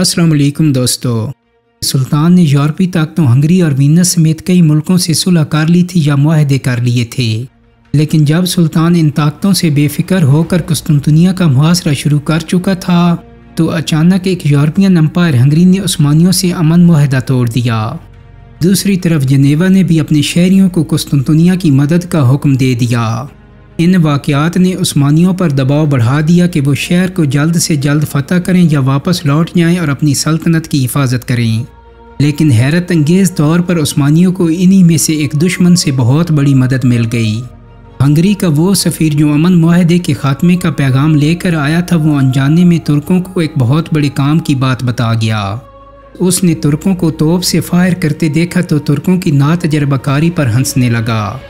अस्सलाम वालेकुम दोस्तों। सुल्तान ने यूरोपीय ताकतों हंगरी और वीनस समेत कई मुल्कों से सुलह कर ली थी या मुआहदे कर लिए थे, लेकिन जब सुल्तान इन ताकतों से बेफिक्र होकर कुस्तुनतुनिया का मुहासरा शुरू कर चुका था तो अचानक एक यूरोपियन एम्पायर हंगरी ने उस्मानियों से अमन मुआहदा तोड़ दिया। दूसरी तरफ जनेवा ने भी अपने शहरियों को कुस्तुनतुनिया की मदद का हुक्म दे दिया। इन वाक़यात ने उस्मानियों पर दबाव बढ़ा दिया कि वो शहर को जल्द से जल्द फतह करें या वापस लौट जाएं और अपनी सल्तनत की हिफाजत करें। लेकिन हैरत अंगेज़ तौर पर उस्मानियों को इन्हीं में से एक दुश्मन से बहुत बड़ी मदद मिल गई। हंगरी का वो सफ़ीर जो अमन मुआहदे के खात्मे का पैगाम लेकर आया था, वो अनजाने में तुर्कों को एक बहुत बड़े काम की बात बता गया। उसने तुर्कों को तोप से फायर करते देखा तो तुर्कों की नातजर्बाकारी पर हंसने लगा।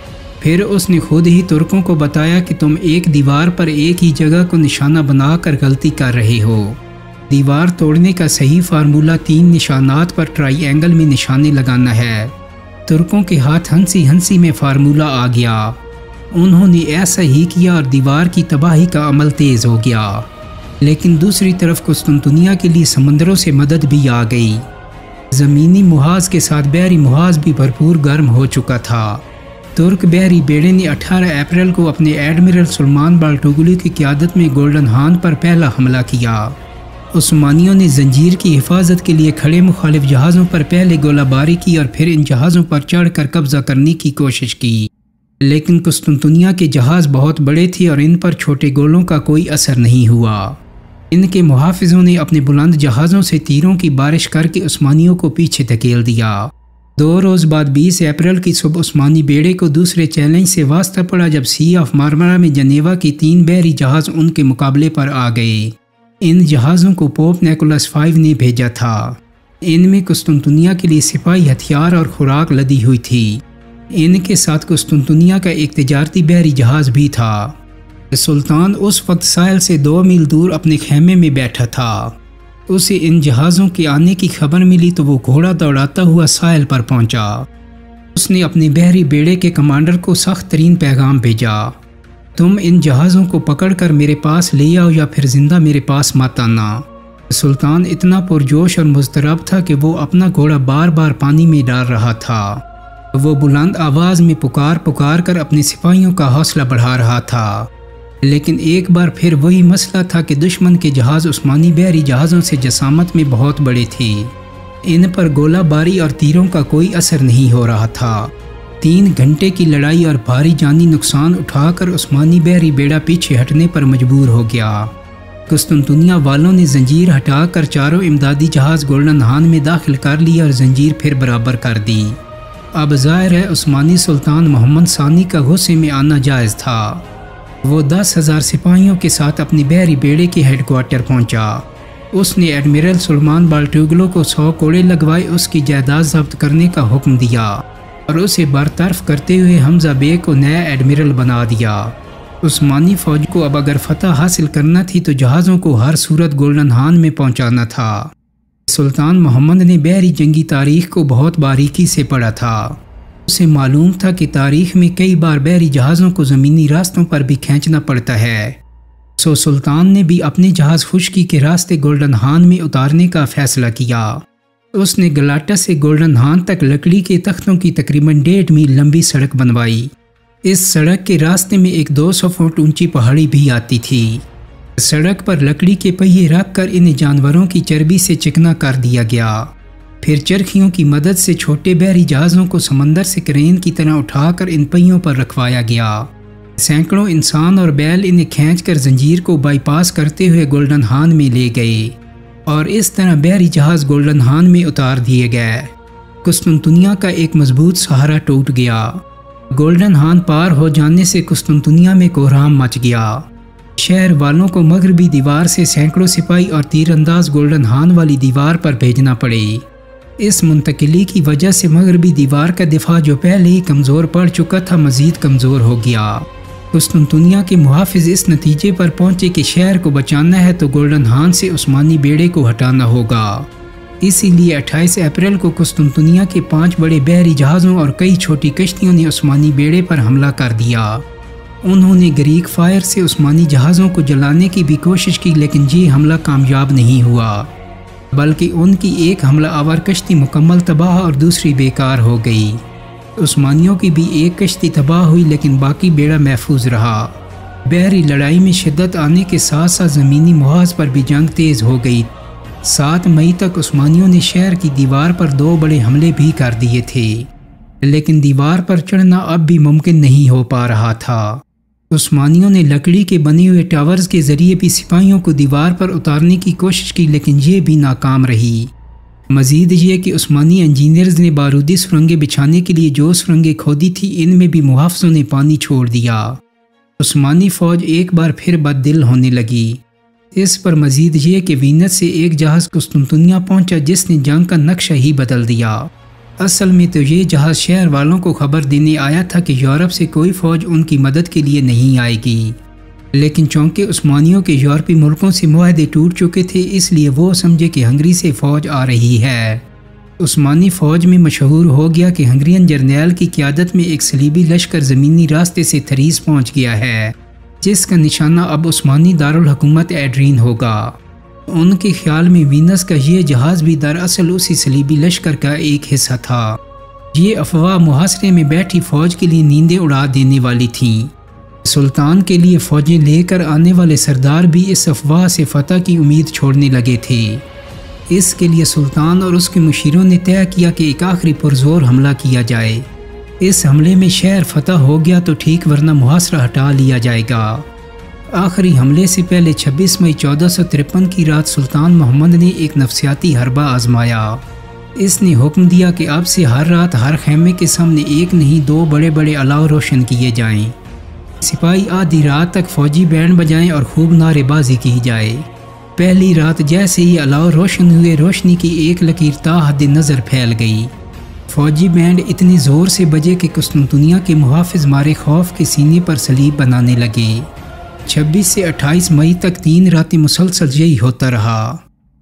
फिर उसने खुद ही तुर्कों को बताया कि तुम एक दीवार पर एक ही जगह को निशाना बनाकर गलती कर रहे हो। दीवार तोड़ने का सही फार्मूला 3 निशानात पर ट्राइएंगल में निशाने लगाना है। तुर्कों के हाथ हंसी हंसी में फार्मूला आ गया। उन्होंने ऐसा ही किया और दीवार की तबाही का अमल तेज़ हो गया। लेकिन दूसरी तरफ कुस्तुनतुनिया के लिए समंदरों से मदद भी आ गई। ज़मीनी मुहाज के साथ बहरी मुहाज भी भरपूर गर्म हो चुका था। तुर्क बहरी बेड़े ने 18 अप्रैल को अपने एडमिरल सुलेमान बाल्टोगलू की क़यादत में गोल्डन हान पर पहला हमला किया। उस्मानियों ने जंजीर की हिफाजत के लिए खड़े मुखालिफ जहाज़ों पर पहले गोलाबारी की और फिर इन जहाज़ों पर चढ़कर कब्जा करने की कोशिश की, लेकिन कुस्तुनतुनिया के जहाज़ बहुत बड़े थे और इन पर छोटे गोलों का कोई असर नहीं हुआ। इनके मुहाफिजों ने अपने बुलंद जहाज़ों से तीरों की बारिश करके उस्मानियों को पीछे धकेल दिया। 2 रोज़ बाद 20 अप्रैल की सुबह उस्मानी बेड़े को दूसरे चैलेंज से वास्ता पड़ा जब सी ऑफ मार्मरा में जनेवा के 3 बहरी जहाज़ उनके मुकाबले पर आ गए। इन जहाज़ों को पोप निकोलस V ने भेजा था। इनमें कुस्तुनतुनिया के लिए सिपाही हथियार और खुराक लदी हुई थी। इनके साथ कुस्तुनतुनिया का एक तिजारती बहरी जहाज़ भी था। सुल्तान उस वक्त साहिल से 2 मील दूर अपने खेमे में बैठा था। उसे इन जहाज़ों के आने की खबर मिली तो वो घोड़ा दौड़ाता हुआ साहिल पर पहुंचा। उसने अपने बहरी बेड़े के कमांडर को सख्त तरीन पैगाम भेजा, तुम इन जहाज़ों को पकड़कर मेरे पास ले आओ या फिर जिंदा मेरे पास मत आना। सुल्तान इतना पुरजोश और मुज़तरब था कि वो अपना घोड़ा बार बार पानी में डाल रहा था। वो बुलंद आवाज़ में पुकार कर अपने सिपाहियों का हौसला बढ़ा रहा था। लेकिन एक बार फिर वही मसला था कि दुश्मन के जहाज़ उस्मानी बहरी जहाज़ों से जसामत में बहुत बड़े थे। इन पर गोलाबारी और तीरों का कोई असर नहीं हो रहा था। 3 घंटे की लड़ाई और भारी जानी नुकसान उठाकर उस्मानी बहरी बेड़ा पीछे हटने पर मजबूर हो गया। कुस्तुनतुनिया वालों ने जंजीर हटाकर चारों इमदादी जहाज़ गोल्डन हान में दाखिल कर लिया और जंजीर फिर बराबर कर दी। अब ज़ाहिर है उस्मानी सुल्तान मोहम्मद सानी का गुस्से में आना जायज़ था। वो 10,000 सिपाहियों के साथ अपनी बहरी बेड़े के हेडक्वार्टर पहुंचा। उसने एडमिरल सुलेमान बाल्टोगलू को 100 कोड़े लगवाए उसकी जायदाद जब्त करने का हुक्म दिया और उसे बरतरफ करते हुए हमजा बेग को नया एडमिरल बना दिया। उस्मानी फ़ौज को अब अगर फतह हासिल करना थी तो जहाज़ों को हर सूरत गोल्डन हान में पहुंचाना था। सुल्तान मोहम्मद ने बहरी जंगी तारीख को बहुत बारीकी से पढ़ा था। उसे मालूम था कि तारीख में कई बार बहरी जहाज़ों को ज़मीनी रास्तों पर भी खींचना पड़ता है। सो सुल्तान ने भी अपने जहाज़ खुश्की के रास्ते गोल्डन हान में उतारने का फ़ैसला किया। उसने गलाटा से गोल्डन हान तक लकड़ी के तख्तों की तकरीबन 1.5 मील लंबी सड़क बनवाई। इस सड़क के रास्ते में एक 200 फुट ऊंची पहाड़ी भी आती थी। सड़क पर लकड़ी के पहिए रख कर इन्हें जानवरों की चर्बी से चिकना कर दिया गया। फिर चरखियों की मदद से छोटे बहरी जहाज़ों को समंदर से क्रेन की तरह उठाकर इन पहियों पर रखवाया गया। सैकड़ों इंसान और बैल इन्हें खींचकर जंजीर को बाईपास करते हुए गोल्डन हान में ले गए और इस तरह बहरी जहाज़ गोल्डन हान में उतार दिए गए। कुस्तुनतुनिया का एक मजबूत सहारा टूट गया। गोल्डन हान पार हो जाने से कुस्तुनतुनिया में कोहराम मच गया। शहर वालों को मगरबी दीवार से सैकड़ों सिपाही और तीरंदाज गोल्डन हान वाली दीवार पर भेजना पड़े। इस मुंतकिली की वजह से मगरबी दीवार का दिफा जो पहले ही कमज़ोर पड़ चुका था मज़ीद कमज़ोर हो गया। कुस्तुनतुनिया के मुहाफिज इस नतीजे पर पहुंचे कि शहर को बचाना है तो गोल्डन हान से उस्मानी बेड़े को हटाना होगा। इसीलिए 28 अप्रैल को कुस्तुनतुनिया के 5 बड़े बहरी जहाज़ों और कई छोटी कश्तियों ने उस्मानी बेड़े पर हमला कर दिया। उन्होंने ग्रीक फायर से उस्मानी जहाज़ों को जलाने की भी कोशिश की, लेकिन ये हमला कामयाब नहीं हुआ। بلکہ ان کی ایک حملہ آور کشتی مکمل تباہ اور دوسری بیکار ہو گئی۔ عثمانیوں کی بھی ایک کشتی تباہ ہوئی لیکن باقی بیڑا محفوظ رہا۔ بحری لڑائی میں شدت آنے کے ساتھ ساتھ زمینی محاذ پر بھی جنگ تیز ہو گئی۔ 7 مئی تک عثمانیوں نے شہر کی دیوار پر 2 بڑے حملے بھی کر دیے تھے، لیکن دیوار پر چڑھنا اب بھی ممکن نہیں ہو پا رہا تھا۔ عثمانیوں نے لکڑی کے بنے ہوئے ٹاورز کے ذریعے بھی سپاہیوں کو دیوار پر اتارنے کی کوشش کی لیکن یہ بھی ناکام رہی۔ مزید یہ کہ عثمانی انجینئرز نے بارودی سرنگیں بچھانے کے لیے جو سرنگیں کھودی تھی ان میں بھی محافظوں نے پانی چھوڑ دیا۔ عثمانی فوج ایک بار پھر بد دل ہونے لگی۔ اس پر مزید یہ کہ وینس سے ایک جہاز قسطنطنیہ پہنچا جس نے جنگ کا نقشہ ہی بدل دیا۔ اصل میں تو یہ جہاز شہر والوں کو خبر دینے آیا تھا کہ یورپ سے کوئی فوج ان کی مدد کے لیے نہیں آئے گی، لیکن چونکہ عثمانیوں کے یورپی ملکوں سے معاہدے ٹوٹ چکے تھے اس لیے وہ سمجھے کہ ہنگری سے فوج آ رہی ہے۔ عثمانی فوج میں مشہور ہو گیا کہ ہنگرین جرنیل کی قیادت میں ایک صلیبی لشکر زمینی راستے سے تھریس پہنچ گیا ہے، جس کا نشانہ اب عثمانی دارالحکومت ایڈرین ہوگا۔ ان کے خیال میں وینس کا یہ جہاز بھی دراصل اسی صلیبی لشکر کا ایک حصہ تھا۔ یہ افواہ محاصرے میں بیٹھی فوج کے لیے نیندیں اڑا دینے والی تھیں۔ سلطان کے لیے فوجیں لے کر آنے والے سردار بھی اس افواہ سے فتح کی امید چھوڑنے لگے تھے۔ اس کے لیے سلطان اور اس کے مشیروں نے طے کیا کہ ایک آخری پرزور حملہ کیا جائے۔ اس حملے میں شہر فتح ہو گیا تو ٹھیک ورنہ محاصرہ ہٹا لیا جائے گا۔ آخری حملے سے پہلے 26 مئی 1453 کی رات سلطان محمد نے ایک نفسیاتی حربہ آزمایا۔ اس نے حکم دیا کہ اب سے ہر رات ہر خیمے کے سامنے ایک نہیں 2 بڑے بڑے الاؤ روشن کیے جائیں۔ سپاہی آدھی رات تک فوجی بینڈ بجائیں اور خوب نعرے بازی کی جائے۔ پہلی رات جیسے ہی الاؤ روشن ہوئے روشنی کی ایک لکیر تا حد نظر پھیل گئی۔ فوجی بینڈ اتنی زور سے بجے کہ قسطنطنیہ کے محافظ مارے خوف کے سینے پر صلیب بنانے لگے۔ 26 سے 28 مئی تک 3 راتیں مسلسل یہی ہوتا رہا۔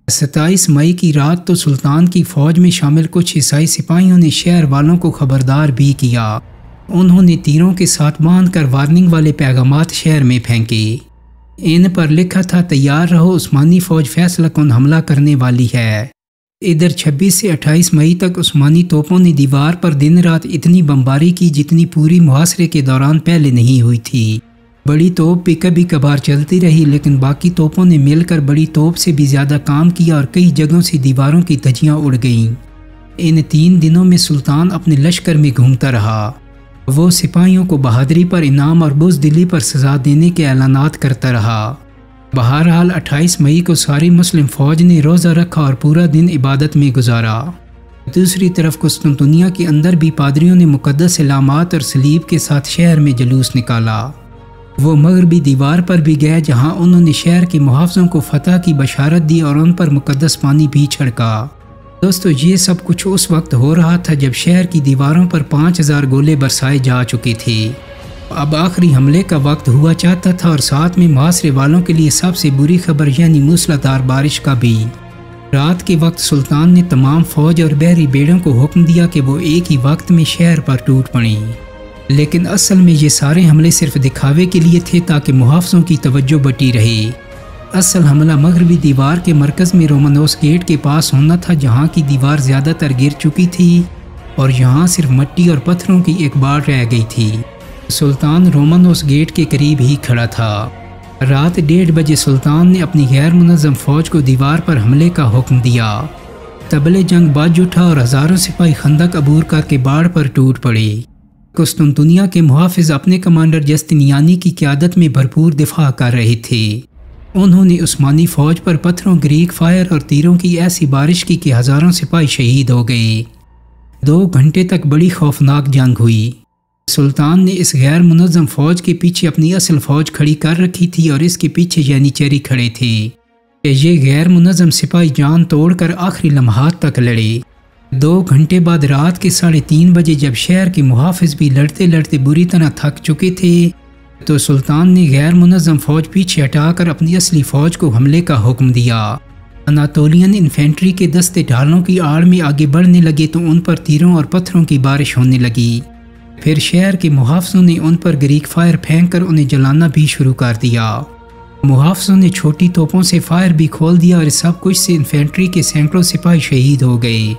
27 مئی کی رات تو سلطان کی فوج میں شامل کچھ عیسائی سپاہیوں نے شہر والوں کو خبردار بھی کیا۔ انہوں نے تیروں کے ساتھ باندھ کر وارننگ والے پیغامات شہر میں پھینکے۔ ان پر لکھا تھا تیار رہو عثمانی فوج فیصلہ کن حملہ کرنے والی ہے۔ ادھر 26 سے 28 مئی تک عثمانی توپوں نے دیوار پر دن رات اتنی بمباری کی جتنی پوری محاصرے کے دوران پہلے نہیں ہوئی تھی۔ بڑی توپ بھی کبھی کبھار چلتی رہی لیکن باقی توپوں نے مل کر بڑی توپ سے بھی زیادہ کام کیا اور کئی جگہوں سے دیواروں کی دھجیاں اڑ گئیں۔ ان 3 دنوں میں سلطان اپنے لشکر میں گھومتا رہا۔ وہ سپاہیوں کو بہادری پر انعام اور بزدلی پر سزا دینے کے اعلانات کرتا رہا۔ بہرحال 28 مئی کو ساری مسلم فوج نے روزہ رکھا اور پورا دن عبادت میں گزارا۔ دوسری طرف قسطنطنیہ کے اندر بھی پادریوں نے مقدس علامات اور صلیب کے ساتھ شہر میں جلوس نکالا۔ وہ مغربی دیوار پر بھی گئے جہاں انہوں نے شہر کے محافظوں کو فتح کی بشارت دی اور ان پر مقدس پانی بھی چھڑکا۔ دوستو یہ سب کچھ اس وقت ہو رہا تھا جب شہر کی دیواروں پر 5000 گولے برسائے جا چکے تھے۔ اب آخری حملے کا وقت ہوا چاہتا تھا اور ساتھ میں محاصرے والوں کے لیے سب سے بری خبر یعنی موسلادھار بارش کا بھی۔ رات کے وقت سلطان نے تمام فوج اور بحری بیڑوں کو حکم دیا کہ وہ ایک ہی وقت میں شہر پر ٹوٹ پڑیں، لیکن اصل میں یہ سارے حملے صرف دکھاوے کے لیے تھے تاکہ محافظوں کی توجہ بٹی رہے۔ اصل حملہ مغربی دیوار کے مرکز میں رومانوس گیٹ کے پاس ہونا تھا جہاں کی دیوار زیادہ تر گر چکی تھی اور یہاں صرف مٹی اور پتھروں کی ایک باڑ رہ گئی تھی۔ سلطان رومانوس گیٹ کے قریب ہی کھڑا تھا۔ رات 1:30 بجے سلطان نے اپنی غیر منظم فوج کو دیوار پر حملے کا حکم دیا۔ طبلِ جنگ بج اٹھا اور ہزاروں سپاہی خندق عبور کر کے باڑ پر ٹوٹ پڑے۔ قسطنطنیہ کے محافظ اپنے کمانڈر جستنیانی کی قیادت میں بھرپور دفاع کر رہے تھے۔ انہوں نے عثمانی فوج پر پتھروں، گریک فائر اور تیروں کی ایسی بارش کی کہ ہزاروں سپاہی شہید ہو گئے۔ 2 گھنٹے تک بڑی خوفناک جنگ ہوئی۔ سلطان نے اس غیر منظم فوج کے پیچھے اپنی اصل فوج کھڑی کر رکھی تھی اور اس کے پیچھے یانیچری کھڑے تھے کہ یہ غیر منظم سپاہی جان توڑ کر آخری لمحات تک لڑے۔ 2 گھنٹے بعد رات کے 3:30 بجے جب شہر کے محافظ بھی لڑتے لڑتے بری طرح تھک چکے تھے تو سلطان نے غیر منظم فوج پیچھے ہٹا کر اپنی اصلی فوج کو حملے کا حکم دیا۔ اناطولین انفینٹری کے دستے ڈھالوں کی آڑ میں آگے بڑھنے لگے تو ان پر تیروں اور پتھروں کی بارش ہونے لگی۔ پھر شہر کے محافظوں نے ان پر گریک فائر پھینک کر انہیں جلانا بھی شروع کر دیا۔ मुहाफ़िज़ों ने छोटी तोपों से फायर भी खोल दिया और इस सब कुछ से इन्फेंट्री के सैकड़ों सिपाही शहीद हो गए।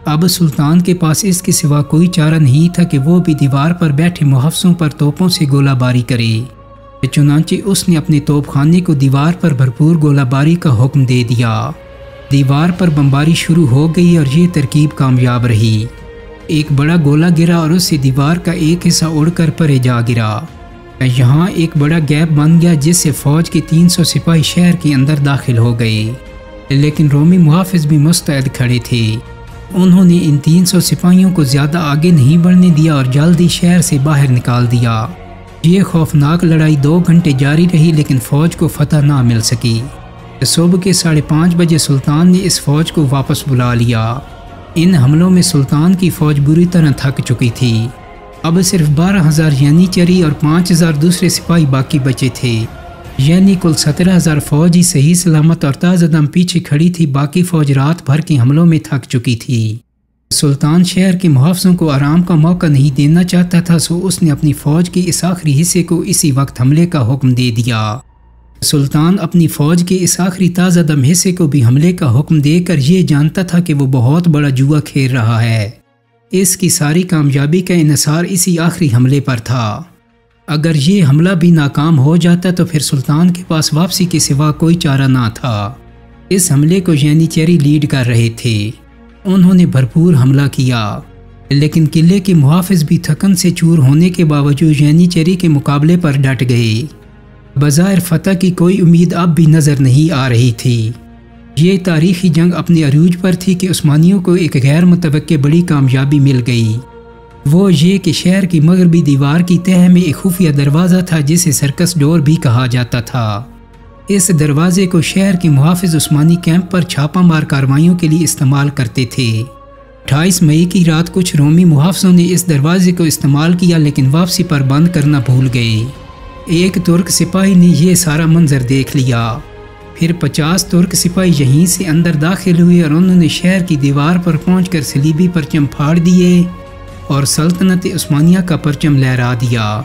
अब सुल्तान के पास इसके सिवा कोई चारा नहीं था कि वो भी दीवार पर बैठे मुहाफ़िज़ों पर तोपों से गोलाबारी करे। चुनांचे उसने अपने तोपखाने को दीवार पर भरपूर गोलाबारी का हुक्म दे दिया। दीवार पर बमबारी शुरू हो गई और ये तरकीब कामयाब रही। एक बड़ा गोला गिरा और उससे दीवार का एक हिस्सा उड़कर परे जा गिरा। यहाँ एक बड़ा गैप बन गया जिससे फौज के 300 सिपाही शहर के अंदर दाखिल हो गए, लेकिन रोमी मुहाफ़िज़ भी मुस्तैद खड़े थे। उन्होंने इन 300 सिपाहियों को ज़्यादा आगे नहीं बढ़ने दिया और जल्दी शहर से बाहर निकाल दिया। ये खौफनाक लड़ाई 2 घंटे जारी रही, लेकिन फ़ौज को फतह ना मिल सकी। सुबह के 5:30 बजे सुल्तान ने इस फ़ौज को वापस बुला लिया। इन हमलों में सुल्तान की फ़ौज बुरी तरह थक चुकी थी। अब सिर्फ 12,000 यानीचरी और 5,000 दूसरे सिपाही बाकी बचे थे, यानी कुल 17,000 फ़ौज ही सही सलामत और ताज़ा दम पीछे खड़ी थी। बाकी फ़ौज रात भर के हमलों में थक चुकी थी। सुल्तान शहर के मुहाफ़िज़ों को आराम का मौका नहीं देना चाहता था, सो उसने अपनी फ़ौज के इस आखिरी हिस्से को इसी वक्त हमले का हुक्म दे दिया। सुल्तान अपनी फ़ौज के इस आखिरी ताज़ा दम हिस्से को भी हमले का हुक्म देकर ये जानता था कि वो बहुत बड़ा जुआ खेल रहा है। इसकी सारी कामयाबी का इन्हिसार इसी आखिरी हमले पर था। अगर ये हमला भी नाकाम हो जाता तो फिर सुल्तान के पास वापसी के सिवा कोई चारा ना था। इस हमले को यानीचरी लीड कर रहे थे। उन्होंने भरपूर हमला किया, लेकिन किले के मुहाफ़िज़ भी थकन से चूर होने के बावजूद यानीचरी के मुकाबले पर डट गए। बज़ाहिर फतह की कोई उम्मीद अब भी नज़र नहीं आ रही थी। ये तारीख़ी जंग अपने अरूज पर थी कि उस्मानियों को एक गैर मुतवक्के बड़ी कामयाबी मिल गई। वो ये कि शहर की मगरबी दीवार की तह में एक खुफिया दरवाज़ा था जिसे सर्कस डोर भी कहा जाता था। इस दरवाजे को शहर के मुहाफ़िज़ उस्मानी कैंप पर छापा मार कार्रवाइयों के लिए इस्तेमाल करते थे। 28 मई की रात कुछ रोमी मुहाफ़िज़ों ने इस दरवाजे को इस्तेमाल किया, लेकिन वापसी पर बंद करना भूल गए। एक तुर्क सिपाही ने यह सारा मंजर देख लिया। फिर 50 तुर्क सिपाही यहीं से अंदर दाखिल हुए और उन्होंने शहर की दीवार पर पहुंचकर सलीबी परचम फाड़ दिए और सल्तनत उस्मानिया का परचम लहरा दिया।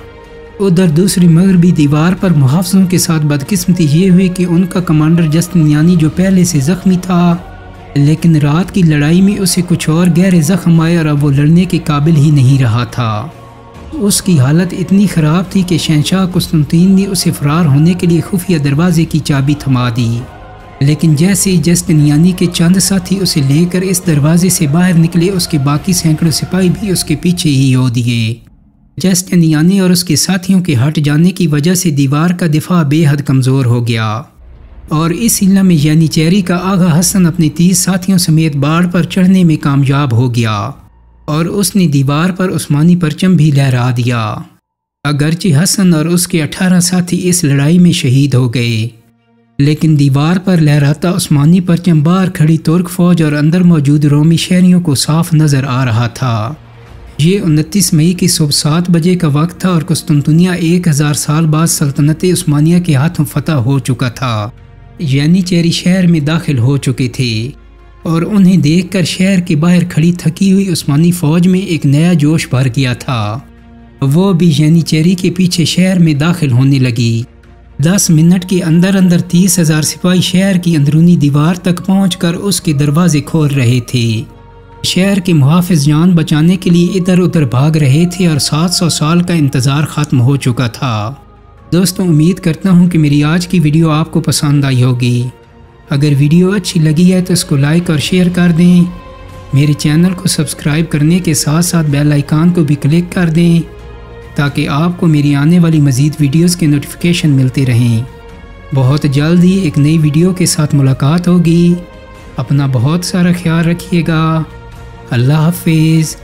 उधर दूसरी मगरबी दीवार पर मुहाफ़िज़ों के साथ बदकिस्मती ये हुई कि उनका कमांडर जस्टिनियानी, जो पहले से ज़ख्मी था, लेकिन रात की लड़ाई में उसे कुछ और गहरे ज़ख्म आए और अब वो लड़ने के काबिल ही नहीं रहा था। उसकी हालत इतनी ख़राब थी कि शहंशाह कुस्तुनतीन ने उसे फ़रार होने के लिए खुफिया दरवाजे की चाबी थमा दी, लेकिन जैसे ही जस्टिनियानी के चंद साथी उसे लेकर इस दरवाजे से बाहर निकले, उसके बाकी सैकड़ों सिपाही भी उसके पीछे ही हो दिए। जस्टिनियानी और उसके साथियों के हट जाने की वजह से दीवार का दिफा बेहद कमज़ोर हो गया और इस हिला में यानीचेरी का आगा हसन अपने 30 साथियों समेत बाढ़ पर चढ़ने में कामयाब हो गया और उसने दीवार पर उस्मानी परचम भी लहरा दिया। अगरचे हसन और उसके 18 साथी इस लड़ाई में शहीद हो गए, लेकिन दीवार पर लहराता उस्मानी परचम बाहर खड़ी तुर्क फौज और अंदर मौजूद रोमी शहरियों को साफ नज़र आ रहा था। ये 29 मई की सुबह 7 बजे का वक्त था और कुस्तुनतुनिया 1000 साल बाद सल्तनत उस्मानिया के हाथों फतह हो चुका था। यानीचेरी शहर में दाखिल हो चुके थे और उन्हें देखकर शहर के बाहर खड़ी थकी हुई उस्मानी फौज में एक नया जोश भर गया था। वो भी यानीचेरी के पीछे शहर में दाखिल होने लगी। 10 मिनट के अंदर अंदर 30,000 सिपाही शहर की अंदरूनी दीवार तक पहुंचकर उसके दरवाजे खोल रहे थे। शहर के मुहाफ़िज़ जान बचाने के लिए इधर उधर भाग रहे थे और 700 साल का इंतज़ार ख़त्म हो चुका था। दोस्तों, उम्मीद करता हूँ कि मेरी आज की वीडियो आपको पसंद आई होगी। अगर वीडियो अच्छी लगी है तो इसको लाइक और शेयर कर दें। मेरे चैनल को सब्सक्राइब करने के साथ साथ बेल आइकन को भी क्लिक कर दें ताकि आपको मेरी आने वाली मज़ीद वीडियोस के नोटिफिकेशन मिलते रहें। बहुत जल्द ही एक नई वीडियो के साथ मुलाकात होगी। अपना बहुत सारा ख्याल रखिएगा। अल्लाह हाफिज़।